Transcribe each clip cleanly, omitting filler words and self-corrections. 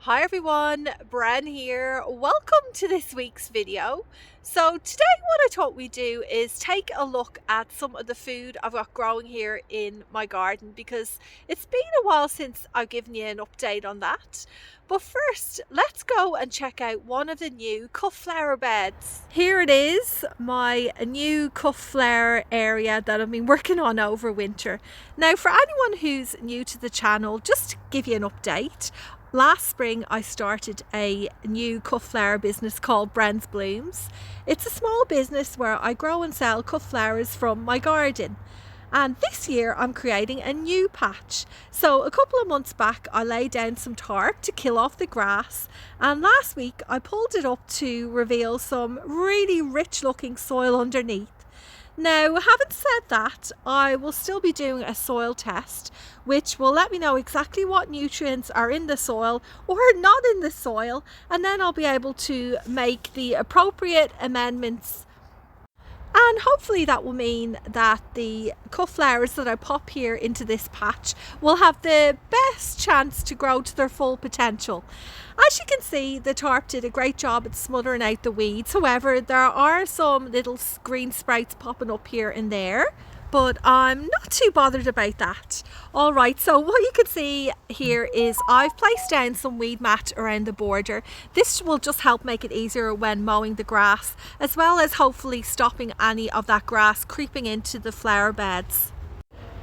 Hi everyone, Bren here. Welcome to this week's video. So today what I thought we'd do is take a look at some of the food I've got growing here in my garden because it's been a while since I've given you an update on that. But first, let's go and check out one of the new cut flower beds. Here it is, my new cut flower area that I've been working on over winter. Now for anyone who's new to the channel, just to give you an update, last spring I started a new cut flower business called Bren's Blooms. It's a small business where I grow and sell cut flowers from my garden. And this year I'm creating a new patch. So a couple of months back I laid down some tarp to kill off the grass, and last week I pulled it up to reveal some really rich looking soil underneath. Now, having said that, I will still be doing a soil test which will let me know exactly what nutrients are in the soil or not in the soil, and then I'll be able to make the appropriate amendments. And hopefully that will mean that the cut flowers that I pop here into this patch will have the best chance to grow to their full potential. As you can see, the tarp did a great job at smothering out the weeds. However, there are some little green sprouts popping up here and there, but I'm not too bothered about that. Alright, so what you can see here is I've placed down some weed mat around the border. This will just help make it easier when mowing the grass, as well as hopefully stopping any of that grass creeping into the flower beds.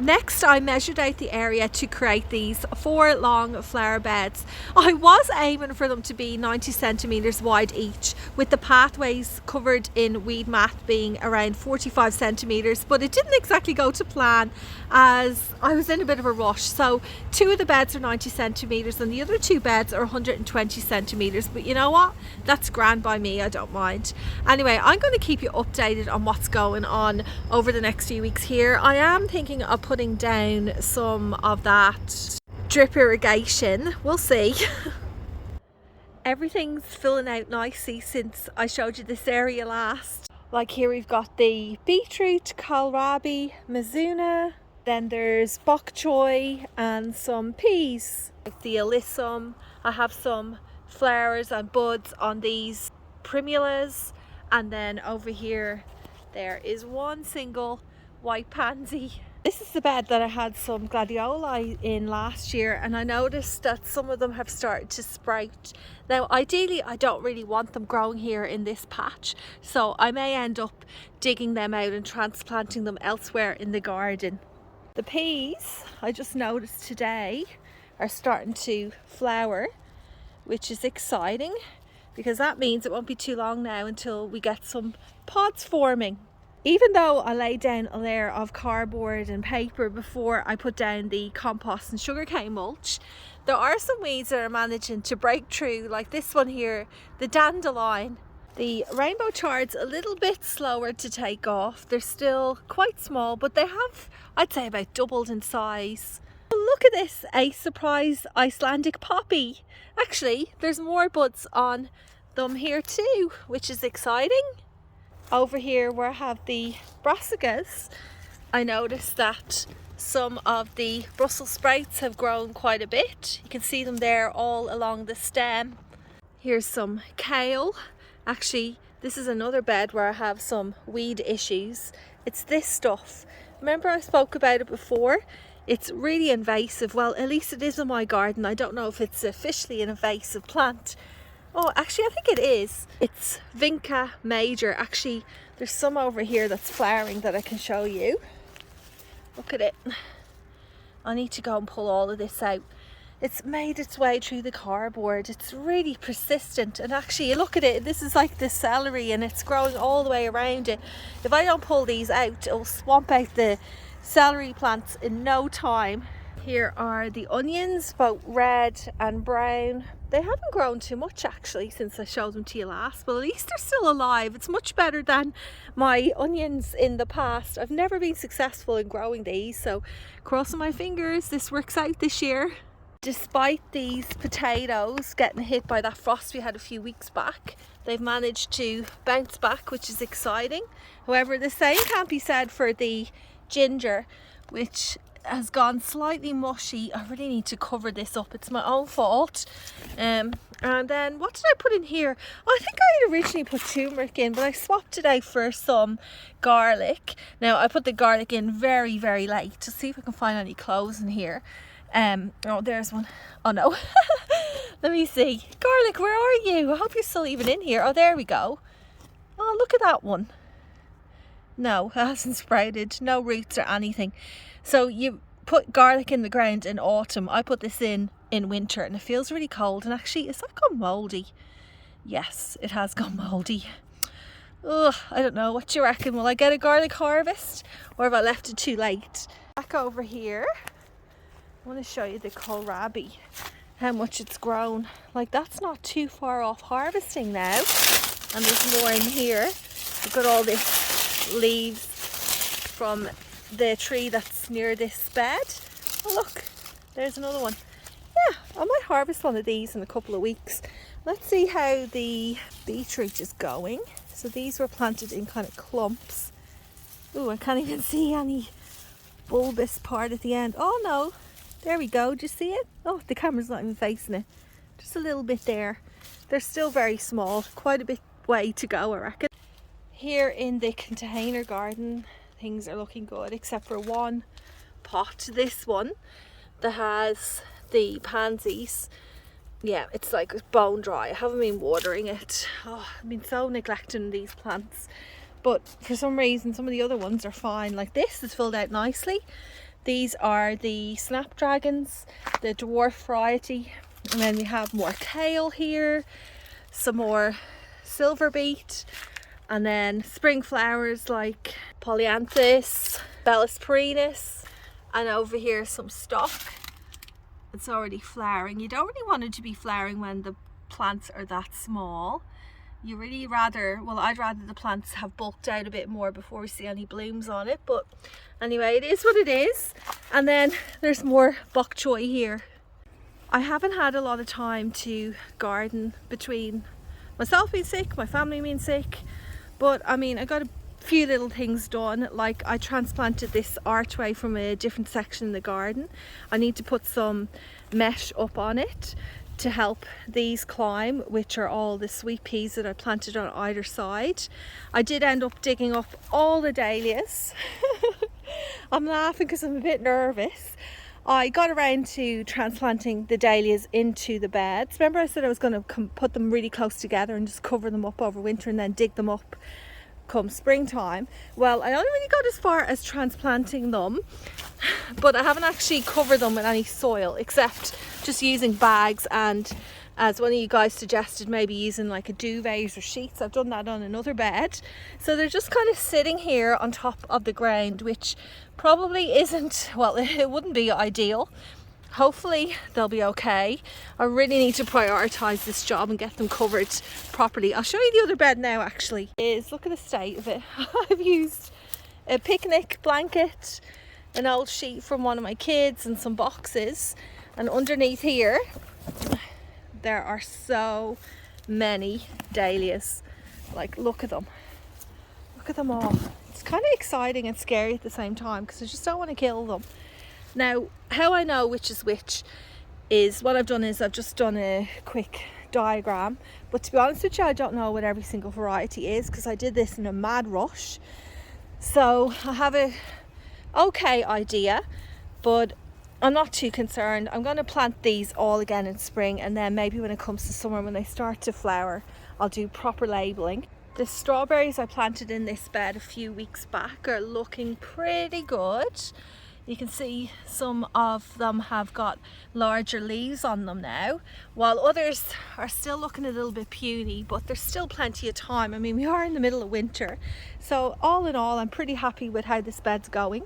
Next, I measured out the area to create these 4 long flower beds. I was aiming for them to be 90 centimetres wide each, with the pathways covered in weed mat being around 45 centimetres, but it didn't exactly go to plan as I was in a bit of a rush. So 2 of the beds are 90 centimetres and the other 2 beds are 120 centimetres, but you know what? That's grand by me, I don't mind. Anyway, I'm going to keep you updated on what's going on over the next few weeks here. I am thinking of putting down some of that drip irrigation. We'll see. Everything's filling out nicely since I showed you this area last. Like here we've got the beetroot, kohlrabi, mizuna, then there's bok choy and some peas. Like the alyssum, I have some flowers and buds on these primulas, and then over here there is one single white pansy. This is the bed that I had some gladioli in last year, and I noticed that some of them have started to sprout. Now ideally I don't really want them growing here in this patch, so I may end up digging them out and transplanting them elsewhere in the garden. The peas, I just noticed today, are starting to flower, which is exciting because that means it won't be too long now until we get some pods forming. Even though I laid down a layer of cardboard and paper before I put down the compost and sugarcane mulch, there are some weeds that are managing to break through, like this one here, the dandelion. The rainbow chard's a little bit slower to take off. They're still quite small, but they have, I'd say, about doubled in size. Look at this, a surprise Icelandic poppy. Actually, there's more buds on them here too, which is exciting. Over here where I have the brassicas, I noticed that some of the Brussels sprouts have grown quite a bit. You can see them there all along the stem. Here's some kale. Actually, this is another bed where I have some weed issues. It's this stuff. Remember I spoke about it before? It's really invasive. Well, at least it is in my garden. I don't know if it's officially an invasive plant. Oh, actually, I think it is. It's Vinca major. Actually, there's some over here that's flowering that I can show you. Look at it. I need to go and pull all of this out. It's made its way through the cardboard. It's really persistent. And actually, look at it. This is like the celery and it's growing all the way around it. If I don't pull these out, it'll swamp out the celery plants in no time. Here are the onions, both red and brown. They haven't grown too much actually since I showed them to you last, but at least they're still alive. It's much better than my onions in the past. I've never been successful in growing these, so crossing my fingers this works out this year. Despite these potatoes getting hit by that frost we had a few weeks back, they've managed to bounce back, which is exciting. However, the same can't be said for the ginger, which has gone slightly mushy. I really need to cover this up. It's my own fault. And then what did I put in here? Oh, I think I had originally put turmeric in, but I swapped it out for some garlic. Now I put the garlic in very, very late to see if I can find any cloves in here. Oh, there's one. Oh no. Let me see. Garlic, where are you? I hope you're still even in here. Oh, there we go. Oh, look at that one. No, it hasn't sprouted. No roots or anything. So you put garlic in the ground in autumn. I put this in winter and it feels really cold. And actually, is that gone mouldy? Yes, it has gone mouldy. Ugh, I don't know. What do you reckon? Will I get a garlic harvest? Or have I left it too late? Back over here, I want to show you the kohlrabi. How much it's grown. Like, that's not too far off harvesting now. And there's more in here. Look at all this leaves from the tree that's near this bed. Oh look, there's another one. Yeah, I might harvest one of these in a couple of weeks. Let's see how the beetroot is going. So these were planted in kind of clumps. Oh, I can't even see any bulbous part at the end. Oh no, there we go. Do you see it? Oh, the camera's not even facing it. Just a little bit there. They're still very small. Quite a bit way to go, I reckon. Here in the container garden, things are looking good, except for one pot. This one that has the pansies. Yeah, it's like bone dry. I haven't been watering it. Oh, I've been so neglecting these plants. But for some reason, some of the other ones are fine. Like this is filled out nicely. These are the snapdragons, the dwarf variety. And then we have more kale here, some more silver beet, and then spring flowers like polyanthus, Bellis perennis, and over here some stock. It's already flowering. You don't really want it to be flowering when the plants are that small. You really rather, well, I'd rather the plants have bulked out a bit more before we see any blooms on it. But anyway, it is what it is. And then there's more bok choy here. I haven't had a lot of time to garden between myself being sick, my family being sick, but I mean, I got a few little things done. Like I transplanted this archway from a different section in the garden. I need to put some mesh up on it to help these climb, which are all the sweet peas that I planted on either side. I did end up digging up all the dahlias. I'm laughing because I'm a bit nervous. I got around to transplanting the dahlias into the beds. Remember I said I was going to put them really close together and just cover them up over winter and then dig them up come springtime. Well, I only really got as far as transplanting them, but I haven't actually covered them with any soil except just using bags, and as one of you guys suggested, maybe using like a duvet or sheets. I've done that on another bed. So they're just kind of sitting here on top of the ground, which probably isn't, well, it wouldn't be ideal. Hopefully they'll be okay. I really need to prioritize this job and get them covered properly. I'll show you the other bed now actually. Look at the state of it. I've used a picnic blanket, an old sheet from one of my kids, and some boxes. And underneath here there are so many dahlias. Like, look at them. Look at them all. It's kind of exciting and scary at the same time because I just don't want to kill them. Now, how I know which is which is, what I've done is I've just done a quick diagram. But to be honest with you, I don't know what every single variety is because I did this in a mad rush. So I have a okay idea, but I'm not too concerned. I'm going to plant these all again in spring, and then maybe when it comes to summer, when they start to flower, I'll do proper labelling. The strawberries I planted in this bed a few weeks back are looking pretty good. You can see some of them have got larger leaves on them now, while others are still looking a little bit puny, but there's still plenty of time. I mean, we are in the middle of winter. So all in all, I'm pretty happy with how this bed's going.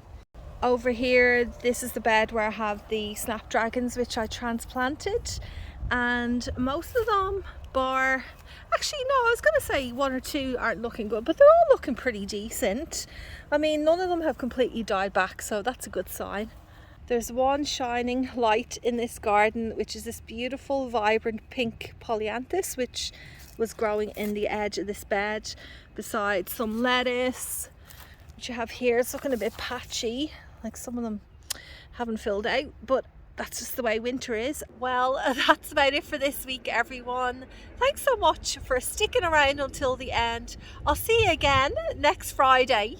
Over here, this is the bed where I have the snapdragons, which I transplanted, and most of them bar, actually no, I was going to say one or two aren't looking good, but they're all looking pretty decent. I mean, none of them have completely died back, so that's a good sign. There's one shining light in this garden, which is this beautiful vibrant pink polyanthus, which was growing in the edge of this bed, besides some lettuce, which you have here. It's looking a bit patchy, like some of them haven't filled out, but that's just the way winter is. Well, that's about it for this week, everyone. Thanks so much for sticking around until the end. I'll see you again next Friday.